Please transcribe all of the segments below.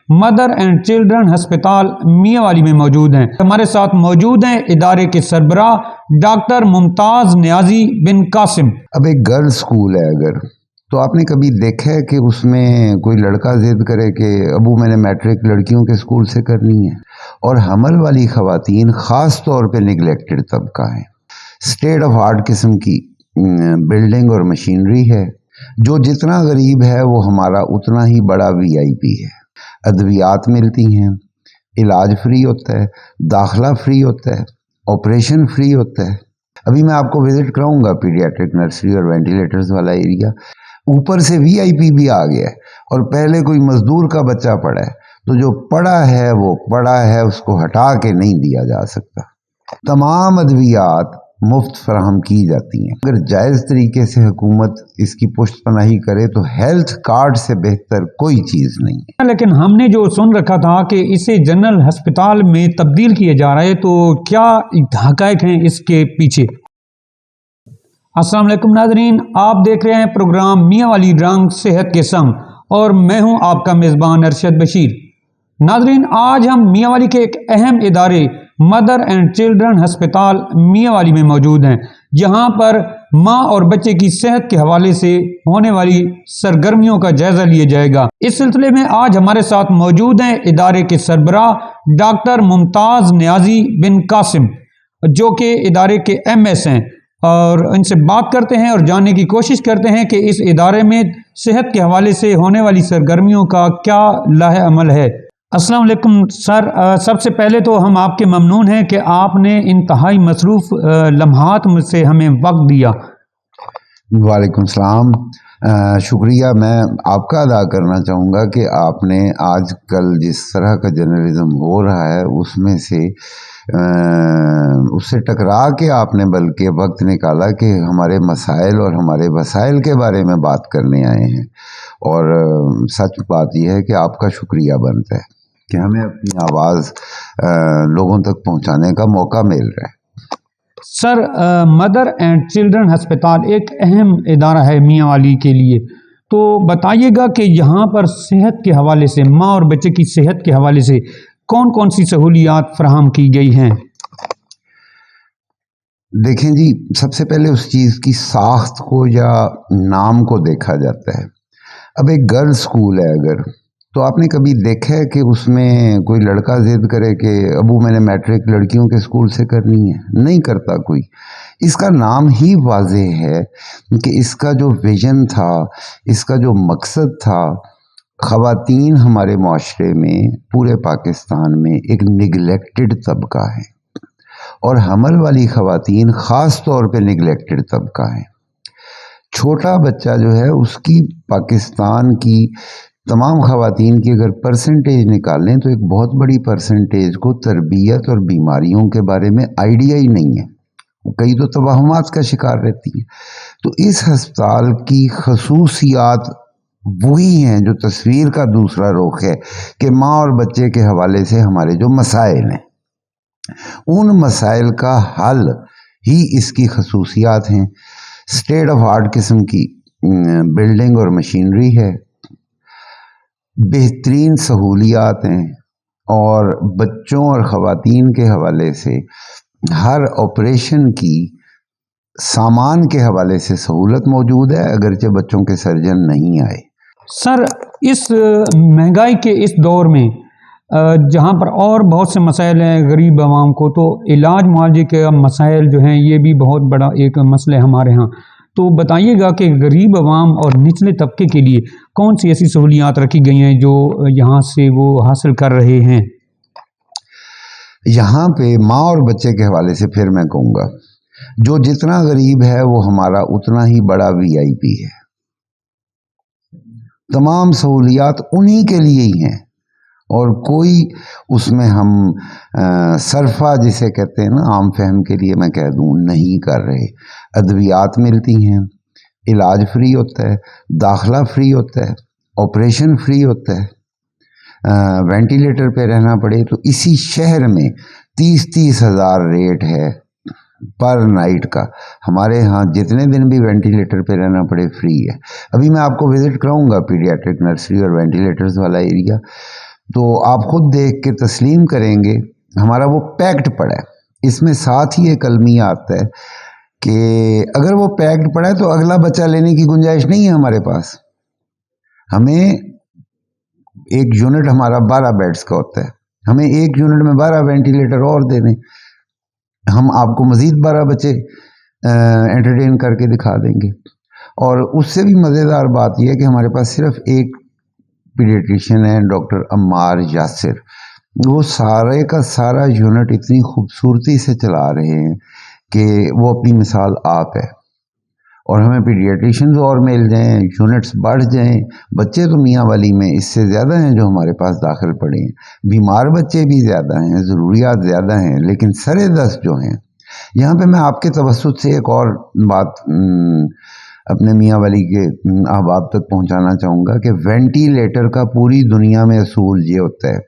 Mother and children ہسپتال میاں والی میں موجود ہیں۔ ہمارے ساتھ موجود ہیں ادارے کے سربراہ ڈاکٹر ممتاز نیازی بن قاسم۔ اب ایک گرل سکول ہے اگر تو آپ نے کبھی دیکھا ہے کہ اس میں کوئی لڑکا ضد کرے کہ ابو میں نے میٹرک لڑکیوں کے سکول سے کرنی ہے؟ اور حمل والی خواتین خاص طور پہ نگلیکٹڈ طبقہ ہیں۔ اسٹیٹ آف آرٹ قسم کی بلڈنگ اور مشینری ہے، جو جتنا غریب ہے وہ ہمارا اتنا ہی بڑا وی آئی پی ہے۔ ادویات ملتی ہیں، علاج فری ہوتا ہے، داخلہ فری ہوتا ہے، آپریشن فری ہوتا ہے۔ ابھی میں آپ کو وزٹ کراؤں گا پیڈیاٹرک نرسری اور وینٹیلیٹرز والا ایریا۔ اوپر سے وی آئی پی بھی آ گیا ہے، اور پہلے کوئی مزدور کا بچہ پڑا ہے تو جو پڑا ہے وہ پڑا ہے، اس کو ہٹا کے نہیں دیا جا سکتا۔ تمام ادویات مفت فراہم کی جاتی ہیں۔ اگر جائز طریقے سے حکومت اس کی پشت پناہی کرے تو ہیلتھ کارڈ سے بہتر کوئی چیز نہیں ہے۔ لیکن ہم نے جو سن رکھا تھا کہ اسے جنرل ہسپتال میں تبدیل کیا جا رہا ہے، تو کیا حقائق ہیں اس کے پیچھے؟ السلام علیکم ناظرین، آپ دیکھ رہے ہیں پروگرام میاں والی رنگ صحت کے سنگ، اور میں ہوں آپ کا میزبان ارشد بشیر۔ ناظرین، آج ہم میاں والی کے ایک اہم ادارے مدر اینڈ چلڈرن ہسپتال میاں والی میں موجود ہیں، جہاں پر ماں اور بچے کی صحت کے حوالے سے ہونے والی سرگرمیوں کا جائزہ لیا جائے گا۔ اس سلسلے میں آج ہمارے ساتھ موجود ہیں ادارے کے سربراہ ڈاکٹر ممتاز نیازی بن قاسم، جو کہ ادارے کے ایم ایس ہیں، اور ان سے بات کرتے ہیں اور جاننے کی کوشش کرتے ہیں کہ اس ادارے میں صحت کے حوالے سے ہونے والی سرگرمیوں کا کیا لاہ عمل ہے۔ السلام علیکم سر، سب سے پہلے تو ہم آپ کے ممنون ہیں کہ آپ نے انتہائی مصروف لمحات میں سے ہمیں وقت دیا۔ وعلیکم السلام، شکریہ میں آپ کا ادا کرنا چاہوں گا کہ آپ نے آج کل جس طرح کا جرنلزم ہو رہا ہے اس میں سے اس سے ٹکرا کے آپ نے بلکہ وقت نکالا کہ ہمارے مسائل اور ہمارے وسائل کے بارے میں بات کرنے آئے ہیں، اور سچ بات یہ ہے کہ آپ کا شکریہ بنتا ہے کہ ہمیں اپنی آواز لوگوں تک پہنچانے کا موقع مل رہا ہے۔ سر، مدر اینڈ چلڈرن ہسپتال ایک اہم ادارہ ہے میاں والی کے لیے، تو بتائیے گا کہ یہاں پر صحت کے حوالے سے، ماں اور بچے کی صحت کے حوالے سے کون کون سی سہولیات فراہم کی گئی ہیں؟ دیکھیں جی، سب سے پہلے اس چیز کی ساخت کو یا نام کو دیکھا جاتا ہے۔ اب ایک گرل سکول ہے اگر تو آپ نے کبھی دیکھا ہے کہ اس میں کوئی لڑکا ضد کرے کہ ابو میں نے میٹرک لڑکیوں کے سکول سے کرنی ہے؟ نہیں کرتا کوئی۔ اس کا نام ہی واضح ہے کہ اس کا جو ویژن تھا، اس کا جو مقصد تھا، خواتین ہمارے معاشرے میں، پورے پاکستان میں ایک نگلیکٹڈ طبقہ ہے، اور حمل والی خواتین خاص طور پہ نگلیکٹڈ طبقہ ہے۔ چھوٹا بچہ جو ہے اس کی پاکستان کی تمام خواتین کی اگر پرسنٹیج نکالیں تو ایک بہت بڑی پرسنٹیج کو تربیت اور بیماریوں کے بارے میں آئیڈیا ہی نہیں ہے، کئی تو توہمات کا شکار رہتی ہیں۔ تو اس ہسپتال کی خصوصیات وہی ہیں جو تصویر کا دوسرا رخ ہے کہ ماں اور بچے کے حوالے سے ہمارے جو مسائل ہیں، ان مسائل کا حل ہی اس کی خصوصیات ہیں۔ اسٹیٹ آف آرٹ قسم کی بلڈنگ اور مشینری ہے، بہترین سہولیات ہیں، اور بچوں اور خواتین کے حوالے سے ہر آپریشن کی سامان کے حوالے سے سہولت موجود ہے، اگرچہ بچوں کے سرجن نہیں آئے۔ سر، اس مہنگائی کے اس دور میں جہاں پر اور بہت سے مسائل ہیں غریب عوام کو، تو علاج معالجے کے مسائل جو ہیں یہ بھی بہت بڑا ایک مسئلہ ہے ہمارے ہاں، تو بتائیے گا کہ غریب عوام اور نچلے طبقے کے لیے کون سی ایسی سہولیات رکھی گئی ہیں جو یہاں سے وہ حاصل کر رہے ہیں؟ یہاں پہ ماں اور بچے کے حوالے سے پھر میں کہوں گا، جو جتنا غریب ہے وہ ہمارا اتنا ہی بڑا وی آئی پی ہے۔ تمام سہولیات انہی کے لیے ہی ہیں، اور کوئی اس میں ہم صرفہ جسے کہتے ہیں نا عام فہم کے لیے میں کہہ دوں نہیں کر رہے۔ ادویات ملتی ہیں، علاج فری ہوتا ہے، داخلہ فری ہوتا ہے، آپریشن فری ہوتا ہے۔ وینٹیلیٹر پہ رہنا پڑے تو اسی شہر میں 30 ہزار ریٹ ہے پر نائٹ کا، ہمارے ہاں جتنے دن بھی وینٹیلیٹر پہ رہنا پڑے فری ہے۔ ابھی میں آپ کو وزٹ کراؤں گا پیڈیاٹرک نرسری اور وینٹیلیٹرز والا ایریا۔ تو آپ خود دیکھ کے تسلیم کریں گے ہمارا وہ پیکڈ پڑا ہے، اس میں ساتھ ہی ایک المیہ آتا ہے کہ اگر وہ پیکڈ پڑا ہے تو اگلا بچہ لینے کی گنجائش نہیں ہے ہمارے پاس. ہمیں ایک یونٹ ہمارا 12 بیڈز کا ہوتا ہے، ہمیں ایک یونٹ میں 12 وینٹیلیٹر اور دے دیں، ہم آپ کو مزید 12 بچے انٹرٹین کر کے دکھا دیں گے. اور اس سے بھی مزیدار بات یہ ہے کہ ہمارے پاس صرف ایک پیڈیٹریشین ہے، ڈاکٹر عمار یاسر. وہ سارے کا سارا یونٹ اتنی خوبصورتی سے چلا رہے ہیں کہ وہ اپنی مثال آپ ہے. اور ہمیں پیڈیٹریشنز اور مل جائیں، یونٹس بڑھ جائیں، بچے تو میاں والی میں اس سے زیادہ ہیں جو ہمارے پاس داخل پڑے ہیں، بیمار بچے بھی زیادہ ہیں، ضروریات زیادہ ہیں، لیکن سرے دست جو ہیں. یہاں پہ میں آپ کے توسط سے ایک اور بات اپنے میاں والی کے احباب تک پہنچانا چاہوں گا کہ وینٹیلیٹر کا پوری دنیا میں اصول یہ ہوتا ہے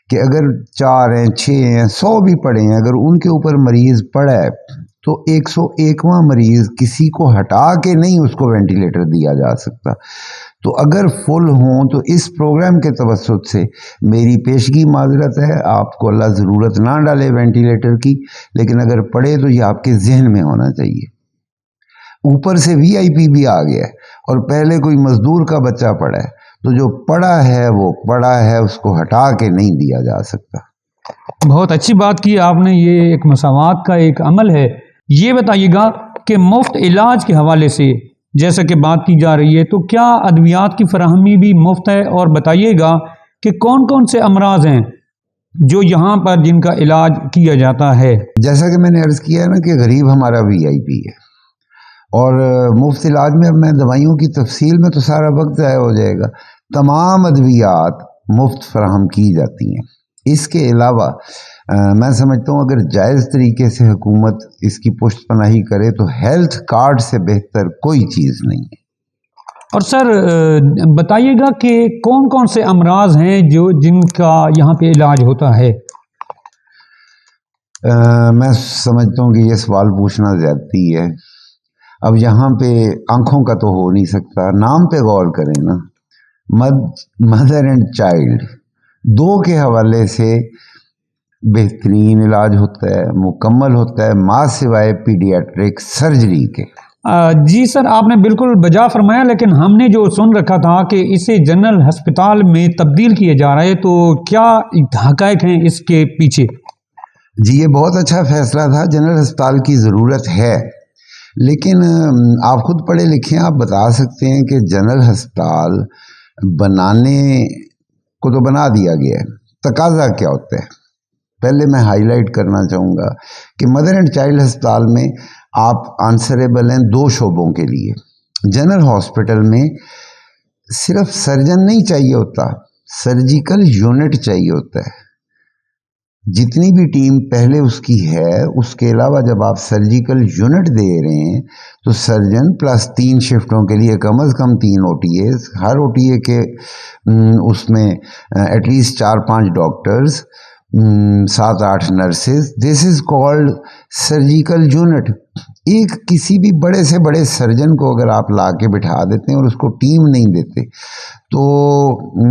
کہ اگر 4 ہیں 6 ہیں 100 بھی پڑے ہیں، اگر ان کے اوپر مریض پڑا ہے تو 101واں مریض کسی کو ہٹا کے نہیں اس کو وینٹیلیٹر دیا جا سکتا. تو اگر فل ہوں تو اس پروگرام کے توسط سے میری پیشگی معذرت ہے، آپ کو اللہ ضرورت نہ ڈالے وینٹیلیٹر کی، لیکن اگر پڑے تو یہ آپ کے ذہن میں ہونا چاہیے. اوپر سے وی آئی پی بھی آ گیا ہے اور پہلے کوئی مزدور کا بچہ پڑا ہے، تو جو پڑا ہے وہ پڑا ہے، اس کو ہٹا کے نہیں دیا جا سکتا. بہت اچھی بات کی آپ نے، یہ ایک مساوات کا ایک عمل ہے. یہ بتائیے گا کہ مفت علاج کے حوالے سے جیسا کہ بات کی جا رہی ہے تو کیا ادویات کی فراہمی بھی مفت ہے؟ اور بتائیے گا کہ کون کون سے امراض ہیں جو یہاں پر جن کا علاج کیا جاتا ہے؟ جیسا کہ میں نے عرض کیا ہے نا کہ غریب ہمارا وی آئی پی ہے، اور مفت علاج میں اب میں دوائیوں کی تفصیل میں تو سارا وقت ضائع ہو جائے گا. تمام ادویات مفت فراہم کی جاتی ہیں. اس کے علاوہ میں سمجھتا ہوں اگر جائز طریقے سے حکومت اس کی پشت پناہی کرے تو ہیلتھ کارڈ سے بہتر کوئی چیز نہیں ہے. اور سر بتائیے گا کہ کون کون سے امراض ہیں جن کا یہاں پہ علاج ہوتا ہے؟ میں سمجھتا ہوں کہ یہ سوال پوچھنا زیادتی ہے. اب یہاں پہ آنکھوں کا تو ہو نہیں سکتا، نام پہ غور کریں نا، مدر اینڈ چائلڈ 2 کے حوالے سے بہترین علاج ہوتا ہے، مکمل ہوتا ہے، ماں سوائے پیڈیاٹرک سرجری کے. جی سر، آپ نے بالکل بجا فرمایا، لیکن ہم نے جو سن رکھا تھا کہ اسے جنرل ہسپتال میں تبدیل کیے جا رہا ہے، تو کیا حقائق ہیں اس کے پیچھے؟ جی یہ بہت اچھا فیصلہ تھا، جنرل ہسپتال کی ضرورت ہے، لیکن آپ خود پڑھے لکھے ہیں، آپ بتا سکتے ہیں کہ جنرل ہسپتال بنانے کو تو بنا دیا گیا ہے، تقاضا کیا ہوتا ہے؟ پہلے میں ہائی لائٹ کرنا چاہوں گا کہ مدر اینڈ چائلڈ ہسپتال میں آپ آنسریبل ہیں 2 شعبوں کے لیے. جنرل ہاسپٹل میں صرف سرجن نہیں چاہیے ہوتا، سرجیکل یونٹ چاہیے ہوتا ہے. جتنی بھی ٹیم پہلے اس کی ہے، اس کے علاوہ جب آپ سرجیکل یونٹ دے رہے ہیں تو سرجن پلس 3 شفٹوں کے لیے کم از کم 3 O T A, Hare O T A کے اس میں at least 4-5 doctors, 7-8 nurses. This is called surgical unit. ایک کسی بھی بڑے سے بڑے سرجن کو اگر آپ لا کے بٹھا دیتے ہیں اور اس کو ٹیم نہیں دیتے تو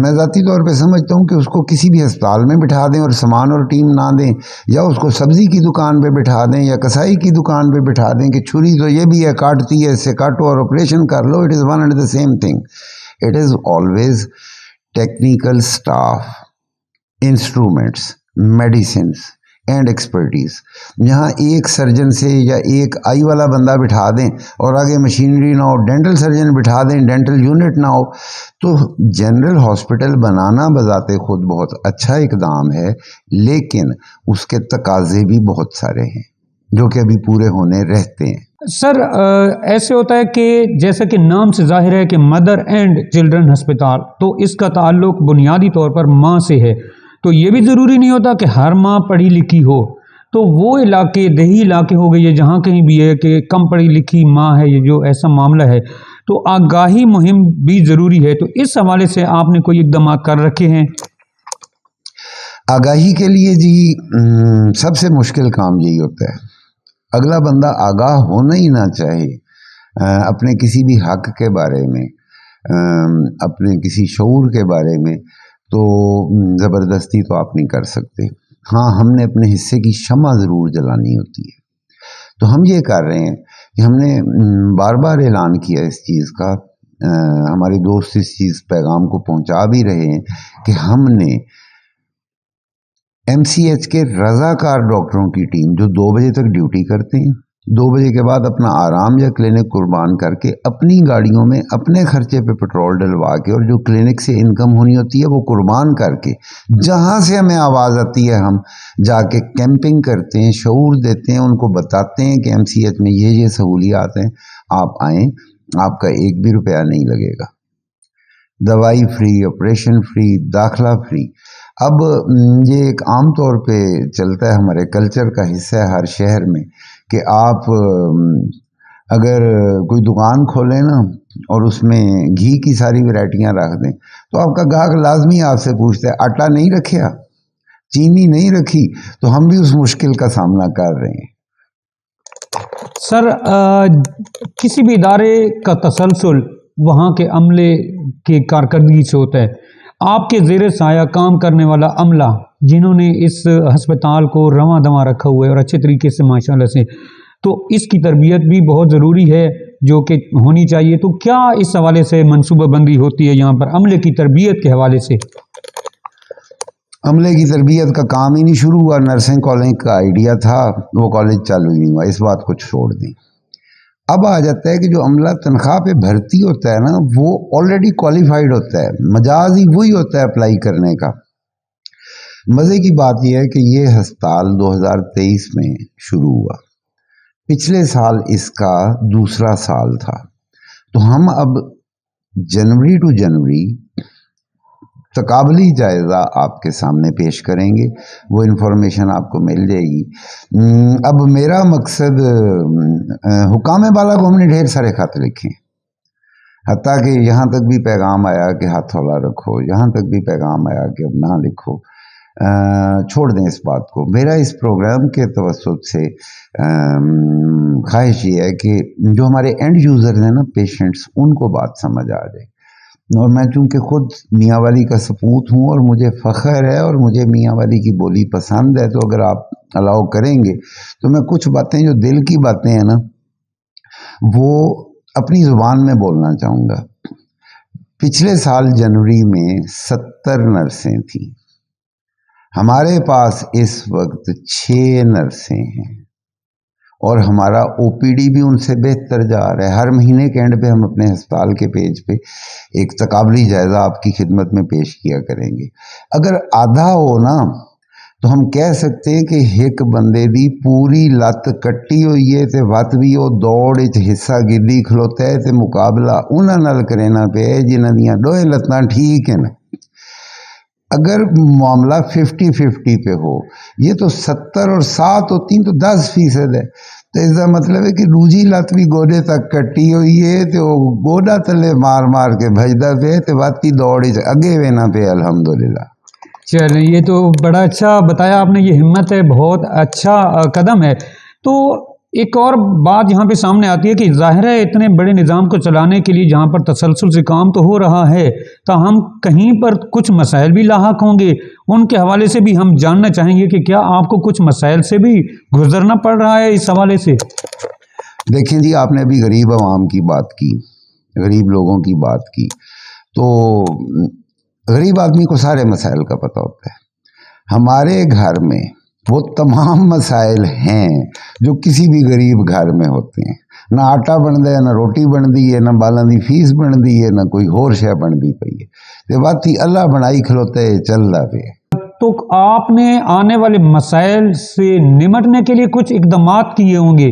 میں ذاتی طور پہ سمجھتا ہوں کہ اس کو کسی بھی ہسپتال میں بٹھا دیں اور سامان اور ٹیم نہ دیں، یا اس کو سبزی کی دکان پہ بٹھا دیں یا کسائی کی دکان پہ بٹھا دیں کہ چھری تو یہ بھی ہے، کاٹتی ہے، اس سے کاٹو اور آپریشن کر لو. It is one and the same thing. It is always technical staff, instruments, medicines and expertise. یہاں ایک سرجن سے یا ایک آئی والا بندہ بٹھا دیں اور آگے مشینری نہ ہو، ڈینٹل سرجن بٹھا دیں، ڈینٹل یونٹ نہ ہو، تو جنرل ہاسپٹل بنانا بذات خود بہت اچھا اقدام ہے، لیکن اس کے تقاضے بھی بہت سارے ہیں جو کہ ابھی پورے ہونے رہتے ہیں. سر ایسے ہوتا ہے کہ جیسا کہ نام سے ظاہر ہے کہ مدر اینڈ چلڈرن ہسپتال، تو اس کا تعلق بنیادی طور پر ماں سے ہے، تو یہ بھی ضروری نہیں ہوتا کہ ہر ماں پڑھی لکھی ہو. تو وہ علاقے، دیہی علاقے ہو گئے، جہاں کہیں بھی ہے کہ کم پڑھی لکھی ماں ہے، یہ جو ایسا معاملہ ہے، تو آگاہی مہم بھی ضروری ہے. تو اس حوالے سے آپ نے کوئی اقدامات کر رکھے ہیں؟ آگاہی کے لیے جی سب سے مشکل کام یہی ہوتا ہے. اگلا بندہ آگاہ ہونا ہی نہ چاہے اپنے کسی بھی حق کے بارے میں، اپنے کسی شعور کے بارے میں، تو زبردستی تو آپ نہیں کر سکتے. ہاں ہم نے اپنے حصے کی شمع ضرور جلانی ہوتی ہے. تو ہم یہ کر رہے ہیں کہ ہم نے بار بار اعلان کیا اس چیز کا، ہمارے دوست اس چیز پیغام کو پہنچا بھی رہے ہیں کہ ہم نے ایم سی ایچ کے رضاکار ڈاکٹروں کی ٹیم جو 2 بجے تک ڈیوٹی کرتے ہیں، 2 بجے کے بعد اپنا آرام یا کلینک قربان کر کے اپنی گاڑیوں میں اپنے خرچے پہ پیٹرول ڈلوا کے اور جو کلینک سے انکم ہونی ہوتی ہے وہ قربان کر کے، جہاں سے ہمیں آواز آتی ہے ہم جا کے کیمپنگ کرتے ہیں، شعور دیتے ہیں، ان کو بتاتے ہیں کہ ایم سی ایچ میں یہ سہولیات ہیں، آپ آئیں، آپ کا 1 بھی روپیہ نہیں لگے گا، دوائی فری، آپریشن فری، داخلہ فری. اب یہ ایک عام طور پہ چلتا ہے، ہمارے کلچر کا حصہ ہے ہر شہر میں کہ آپ اگر کوئی دکان کھولیں نا اور اس میں گھی کی ساری ورائٹیاں رکھ دیں تو آپ کا گاہک لازمی آپ سے پوچھتا ہے آٹا نہیں رکھیا، چینی نہیں رکھی. تو ہم بھی اس مشکل کا سامنا کر رہے ہیں. سر کسی بھی ادارے کا تسلسل وہاں کے عملے کی کارکردگی سے ہوتا ہے. آپ کے زیر سایہ کام کرنے والا عملہ جنہوں نے اس ہسپتال کو رواں دواں رکھا ہوا ہے اور اچھے طریقے سے ماشاءاللہ سے، تو اس کی تربیت بھی بہت ضروری ہے جو کہ ہونی چاہیے. تو کیا اس حوالے سے منصوبہ بندی ہوتی ہے یہاں پر عملے کی تربیت کے حوالے سے؟ عملے کی تربیت کا کام ہی نہیں شروع ہوا. نرسنگ کالج کا آئیڈیا تھا، وہ کالج چالو نہیں ہوا. اس بات کو چھوڑ دیں. اب آ جاتا ہے کہ جو عملہ تنخواہ پہ بھرتی ہوتا ہے نا وہ آلریڈی کوالیفائڈ ہوتا ہے، مجاز ہی وہی ہوتا ہے اپلائی کرنے کا. مزے کی بات یہ ہے کہ یہ ہسپتال 2023 میں شروع ہوا، پچھلے سال اس کا دوسرا سال تھا. تو ہم اب جنوری ٹو جنوری تقابلی جائزہ آپ کے سامنے پیش کریں گے، وہ انفارمیشن آپ کو مل جائے گی. اب میرا مقصد حکام بالا کو ہم نے ڈھیر سارے خط لکھے ہیں، حتیٰ کہ یہاں تک بھی پیغام آیا کہ ہاتھ ہولہ رکھو، یہاں تک بھی پیغام آیا کہ اب نہ لکھو. چھوڑ دیں اس بات کو. میرا اس پروگرام کے توسط سے خواہش یہ ہے کہ جو ہمارے اینڈ یوزر ہیں نا، پیشنٹس، ان کو بات سمجھ آ جائے. اور میں چونکہ خود میاں والی کا سپوت ہوں اور مجھے فخر ہے اور مجھے میاں والی کی بولی پسند ہے، تو اگر آپ الاؤ کریں گے تو میں کچھ باتیں جو دل کی باتیں ہیں نا وہ اپنی زبان میں بولنا چاہوں گا. پچھلے سال جنوری میں 70 نرسیں تھیں، ہمارے پاس اس وقت 6 نرسیں ہیں اور ہمارا او پی ڈی بھی ان سے بہتر جا رہا ہے. ہر مہینے کے اینڈ پہ ہم اپنے ہسپتال کے پیج پہ ایک تقابلی جائزہ آپ کی خدمت میں پیش کیا کریں گے. اگر آدھا ہو نا تو ہم کہہ سکتے ہیں کہ ایک بندے دی پوری لت کٹی ہوئی ہے تے وت بھی وہ دوڑ حصہ گردی کھلوتا ہے تے مقابلہ انہاں نال کرینا پہ جنہاں دیاں دوئے لتاں ٹھیک ہیں. اگر معاملہ 50-50 پہ ہو، یہ تو 70 اور 7 ہوتی تو 10% ہے. تو اس کا مطلب ہے کہ دوجی لت بھی گوڈے تک کٹی ہوئی ہے تو وہ گوڈا تلے مار مار کے بھجدا پہ تو واتی دوڑی اگے وینا پہ. الحمدللہ. چلیں یہ تو بڑا اچھا بتایا آپ نے، یہ ہمت ہے، بہت اچھا قدم ہے. تو ایک اور بات یہاں پہ سامنے آتی ہے کہ ظاہر ہے اتنے بڑے نظام کو چلانے کے لیے جہاں پر تسلسل سے کام تو ہو رہا ہے تاہم کہیں پر کچھ مسائل بھی لاحق ہوں گے. ان کے حوالے سے بھی ہم جاننا چاہیں گے کہ کیا آپ کو کچھ مسائل سے بھی گزرنا پڑ رہا ہے اس حوالے سے؟ دیکھیں جی، آپ نے ابھی غریب عوام کی بات کی، غریب لوگوں کی بات کی، تو غریب آدمی کو سارے مسائل کا پتہ ہوتا ہے. ہمارے گھر میں وہ تمام مسائل ہیں جو کسی بھی غریب گھر میں ہوتے ہیں. نہ آٹا بنتا ہے، نہ روٹی بنتی ہے، نہ بالاں دی فیس بنتی ہے، نہ کوئی ہور شے بنتی پئی ہے. تے واتی اللہ بنائی کھلوتا ہے، چل رہا پہ. تو آپ نے آنے والے مسائل سے نمٹنے کے لیے کچھ اقدامات کیے ہوں گے،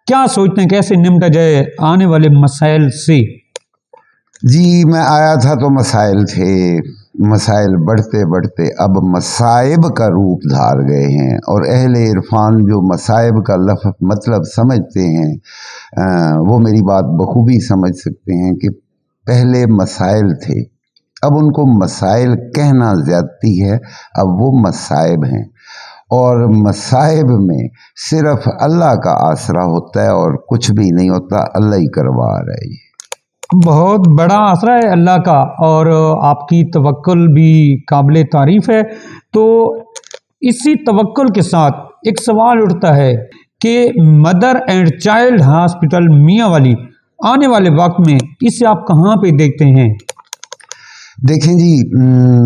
کیا سوچتے ہیں کیسے نمٹا جائے آنے والے مسائل سے؟ جی میں آیا تھا تو مسائل تھے، مسائل بڑھتے بڑھتے اب مصائب کا روپ دھار گئے ہیں. اور اہل عرفان جو مصائب کا لفظ مطلب سمجھتے ہیں وہ میری بات بخوبی سمجھ سکتے ہیں کہ پہلے مسائل تھے، اب ان کو مسائل کہنا زیادتی ہے، اب وہ مصائب ہیں. اور مصائب میں صرف اللہ کا آسرا ہوتا ہے اور کچھ بھی نہیں ہوتا، اللہ ہی کروا رہا ہے. بہت بڑا آسرا ہے اللہ کا، اور آپ کی توکل بھی قابل تعریف ہے۔ تو اسی توکل کے ساتھ ایک سوال اٹھتا ہے کہ مدر اینڈ چائلڈ ہاسپٹل میاں والی آنے والے وقت میں اسے آپ کہاں پہ دیکھتے ہیں؟ دیکھیں جی،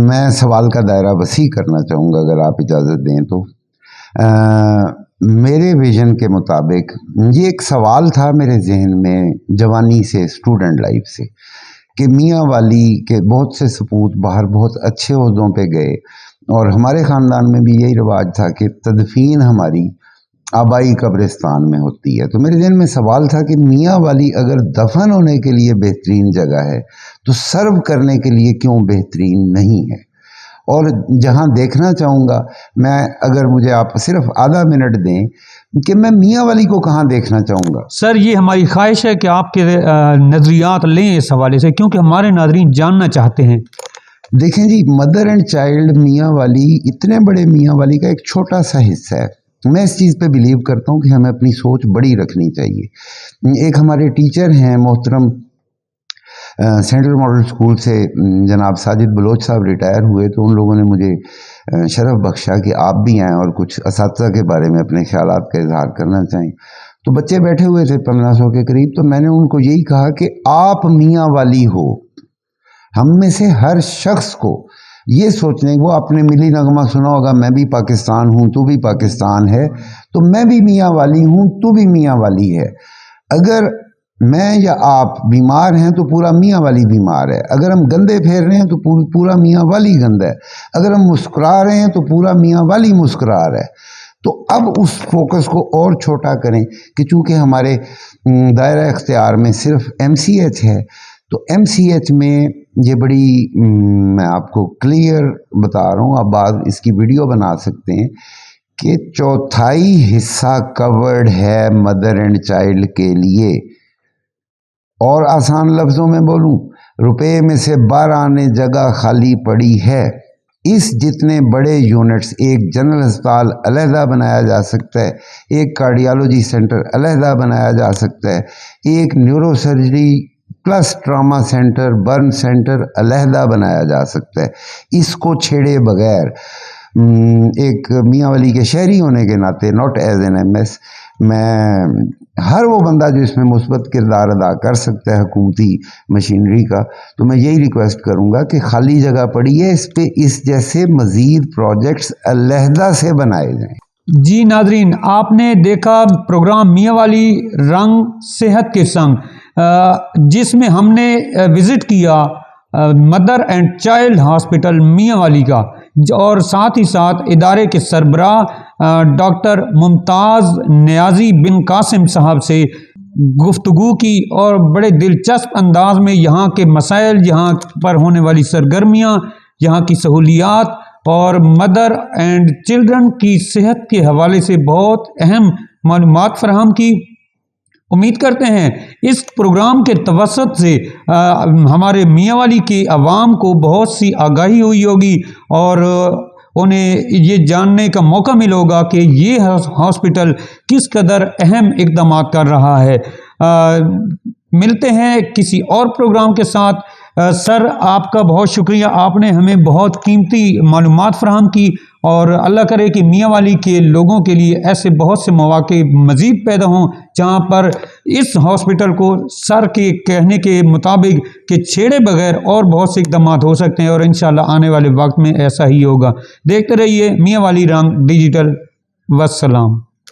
میں سوال کا دائرہ وسیع کرنا چاہوں گا اگر آپ اجازت دیں تو۔ میرے ویژن کے مطابق یہ ایک سوال تھا میرے ذہن میں جوانی سے، اسٹوڈنٹ لائف سے، کہ میاں والی کے بہت سے سپوت باہر بہت اچھے عہدوں پہ گئے، اور ہمارے خاندان میں بھی یہی رواج تھا کہ تدفین ہماری آبائی قبرستان میں ہوتی ہے۔ تو میرے ذہن میں سوال تھا کہ میاں والی اگر دفن ہونے کے لیے بہترین جگہ ہے تو سرو کرنے کے لیے کیوں بہترین نہیں ہے؟ اور جہاں دیکھنا چاہوں گا میں، اگر مجھے آپ صرف آدھا منٹ دیں، کہ میں میاں والی کو کہاں دیکھنا چاہوں گا۔ سر یہ ہماری خواہش ہے کہ آپ کے نظریات لیں اس حوالے سے، کیونکہ ہمارے ناظرین جاننا چاہتے ہیں۔ دیکھیں جی، مدر اینڈ چائلڈ میاں والی اتنے بڑے میاں والی کا ایک چھوٹا سا حصہ ہے۔ میں اس چیز پہ بلیو کرتا ہوں کہ ہمیں اپنی سوچ بڑی رکھنی چاہیے۔ ایک ہمارے ٹیچر ہیں محترم، سینٹرل ماڈل اسکول سے جناب ساجد بلوچ صاحب ریٹائر ہوئے، تو ان لوگوں نے مجھے شرف بخشا کہ آپ بھی آئیں اور کچھ اساتذہ کے بارے میں اپنے خیالات کا اظہار کرنا چاہیں۔ تو بچے بیٹھے ہوئے تھے 1500 کے قریب، تو میں نے ان کو یہی کہا کہ آپ میاں والی ہو۔ ہم میں سے ہر شخص کو یہ سوچنے، وہ آپ نے ملی نغمہ سنا ہوگا، میں بھی پاکستان ہوں تو بھی پاکستان ہے، تو میں بھی میاں والی ہوں تو بھی میاں والی ہے۔ اگر میں یا آپ بیمار ہیں تو پورا میاں والی بیمار ہے، اگر ہم گندے پھیر رہے ہیں تو پورا میاں والی گندا ہے، اگر ہم مسکرا رہے ہیں تو پورا میاں والی مسکرا رہا ہے۔ تو اب اس فوکس کو اور چھوٹا کریں کہ چونکہ ہمارے دائرہ اختیار میں صرف MCH ہے، تو MCH میں یہ بڑی میں آپ کو کلیئر بتا رہا ہوں، آپ بعد اس کی ویڈیو بنا سکتے ہیں، کہ 1/4 حصہ کورڈ ہے مدر اینڈ چائلڈ کے لیے۔ اور آسان لفظوں میں بولوں، روپے میں سے 12 آنے جگہ خالی پڑی ہے۔ اس جتنے بڑے یونٹس، ایک جنرل ہسپتال علیحدہ بنایا جا سکتا ہے، ایک کارڈیالوجی سینٹر علیحدہ بنایا جا سکتا ہے، ایک neuro surgery plus trauma centre, burn centre علیحدہ بنایا جا سکتا ہے۔ اس کو چھیڑے بغیر ایک میاں والی کے شہری ہونے کے ناطے، ناٹ ایز این MS، میں ہر وہ بندہ جو اس میں مثبت کردار ادا کر سکتا ہے حکومتی مشینری کا، تو میں یہی ریکویسٹ کروں گا کہ خالی جگہ پڑی ہے، اس پہ اس جیسے مزید پروجیکٹس علیحدہ سے بنائے جائیں۔ جی ناظرین، آپ نے دیکھا پروگرام میاں والی رنگ صحت کے سنگ، جس میں ہم نے وزٹ کیا مدر اینڈ چائلڈ ہاسپٹل میاں والی کا، اور ساتھ ہی ساتھ ادارے کے سربراہ ڈاکٹر ممتاز نیازی بن قاسم صاحب سے گفتگو کی، اور بڑے دلچسپ انداز میں یہاں کے مسائل، یہاں پر ہونے والی سرگرمیاں، یہاں کی سہولیات اور مدر اینڈ چلڈرن کی صحت کے حوالے سے بہت اہم معلومات فراہم کی۔ امید کرتے ہیں اس پروگرام کے توسط سے ہمارے میاں والی کے عوام کو بہت سی آگاہی ہوئی ہوگی، اور انہیں یہ جاننے کا موقع ملے ہوگا کہ یہ ہاسپٹل کس قدر اہم اقدامات کر رہا ہے۔ ملتے ہیں کسی اور پروگرام کے ساتھ۔ سر آپ کا بہت شکریہ، آپ نے ہمیں بہت قیمتی معلومات فراہم کی، اور اللہ کرے کہ میاں والی کے لوگوں کے لیے ایسے بہت سے مواقع مزید پیدا ہوں جہاں پر اس ہاسپٹل کو سر کے کہنے کے مطابق کہ چھیڑے بغیر اور بہت سے اقدامات ہو سکتے ہیں، اور انشاءاللہ آنے والے وقت میں ایسا ہی ہوگا۔ دیکھتے رہیے میاں والی رنگ ڈیجیٹل۔ والسلام۔